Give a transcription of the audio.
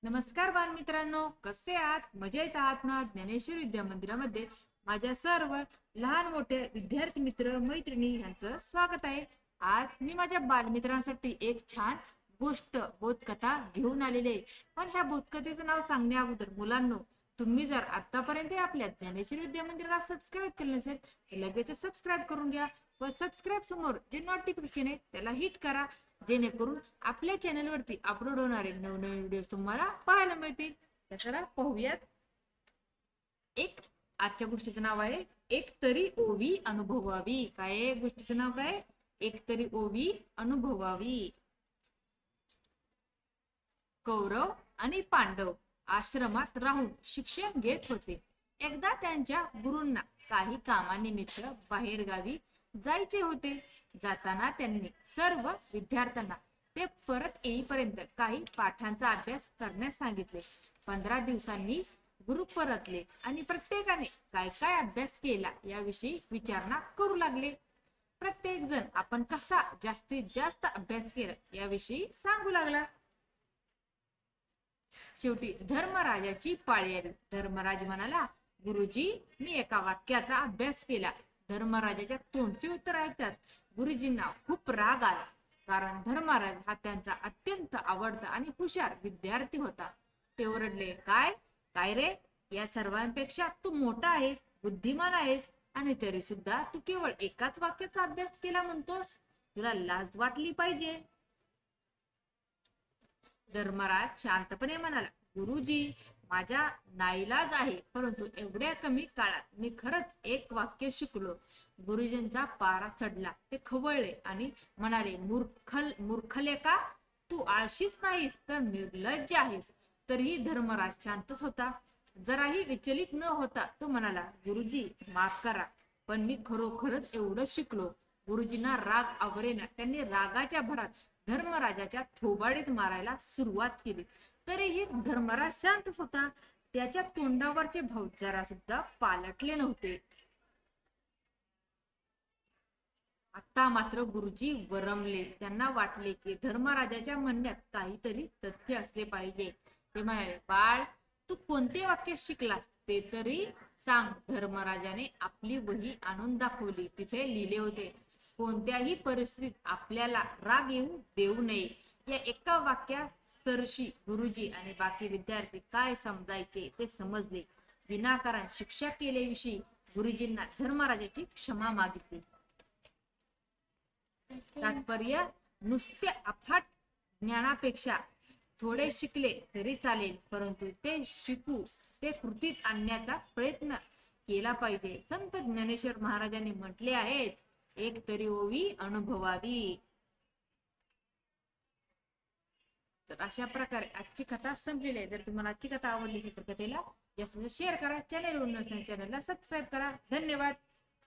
नमस्कार बालमित्रांनो, कसे आहात? मजेत आहात ना? ज्ञानेश्वर विद्या मंदिरामध्ये माझ्या सर्व लहान मोठे विद्यार्थी मित्र मैत्रिणी यांचं स्वागत आहे. आज मी माझ्या बालमित्रांसाठी एक छान गोष्ट बोधकथा घेऊन आलेली आहे. पण ह्या बोधकथेचं नाव सांगण्या अगोदर मुलांनो, तुम्ही जर आतापर्यंत आपल्या ज्ञानेश्वर विद्या मंदिराला सबस्क्राईब केलं नसेल तर लगेच सबस्क्राईब करून घ्या व सबस्क्राईब समोर जे नोटिफिकेशन आहे त्याला हिट करा, जेणेकरून आपल्या चॅनल वरती अपलोड होणारे नवनवीन व्हिडिओ तुम्हाला पाहायला मिळतील. तर चला पाहूयात. एक आजच्या गोष्टीचं नाव आहे एक तरी ओवी अनुभवावी. काय गोष्टीचं नाव काय? एक तरी ओवी अनुभवावी. कौरव आणि पांडव आश्रमात राहून शिक्षण घेत होते. एकदा त्यांच्या गुरूंना काही कामानिमित्त बाहेर गावी जायचे होते. जाताना त्यांनी सर्व विद्यार्थ्यांना ते परत येईपर्यंत काही पाठांचा अभ्यास करण्यास सांगितले. 15 दिवसांनी गुरु परतले आणि प्रत्येकाने काय काय अभ्यास केला याविषयी विचारणा करू लागले. प्रत्येक जण आपण कसा जास्तीत जास्त अभ्यास केला याविषयी सांगू लागला. शेवटी धर्मराजाची पाळी आली. धर्मराज म्हणाला, गुरुजी, मी एका वाक्याचा अभ्यास केला. धर्मराजाच्या तोंडचे उत्तर ऐकताच गुरुजींना खूप राग आला, कारण धर्मराज हा त्यांचा अत्यंत आवडता आणि हुशार विद्यार्थी होता. ते ओरडले, काय काय रे, या सर्वांपेक्षा तू मोठा आहेस, बुद्धिमान आहेस, आणि तरी सुद्धा तू केवळ एकाच वाक्याचा अभ्यास केला म्हणतोस. तुला लाज वाटली पाहिजे. धर्मराज शांतपणे म्हणाला, गुरुजी, माझा नाईलाज आहे, परंतु एवढ्या कमी काळात मी खरंच एक वाक्य शिकलो. गुरुजींचा पारा चढला. ते खवळले आणि म्हणाले, मूर्खले का? तू आळशीच नाहीस तर निर्लज्ज आहेस. तरीही धर्मराज शांतच होता. जराही विचलित न होता तो म्हणाला, गुरुजी, माफ करा, पण मी खरोखरच एवढं शिकलो. गुरुजींना राग आवरेना. त्यांनी रागाच्या भरात धर्मराजाच्या थोबाडीत मारायला सुरुवात केली. तरीही धर्मराज शांतच होता. त्याच्या तोंडावरचे भाव जरा सुद्धा पालटले नव्हते. आता मात्र गुरुजी वरमले. त्यांना वाटले की धर्मराजाच्या म्हणण्यात काहीतरी तथ्य असले पाहिजे. ते म्हणाले, बाळ, तू कोणते वाक्य शिकलास ते तरी सांग. धर्मराजाने आपली वही आणून दाखवली. तिथे लिहिले होते, कोणत्याही परिस्थितीत आपल्याला राग येऊ देऊ नये. या एका वाक्यात सरशी गुरुजी आणि बाकी विद्यार्थी काय समजायचे ते समजले. विनाकारण शिक्षा केल्याविषयी गुरुजींना धर्मराजाची क्षमा मागितली. तात्पर्य, नुसत्या अफाट ज्ञानापेक्षा थोडे शिकले तरी चालेल, परंतु ते कृतीत आणण्याचा प्रयत्न केला पाहिजे. संत ज्ञानेश्वर महाराजांनी म्हटले आहेत, एक तरी ओवी अनुभवावी. तर अशा प्रकारे आजची कथा संपलेली आहे. जर तुम्हाला आजची कथा आवडली असेल तर कथेला जास्त शेअर करा. चॅनलला सबस्क्राईब करा. धन्यवाद.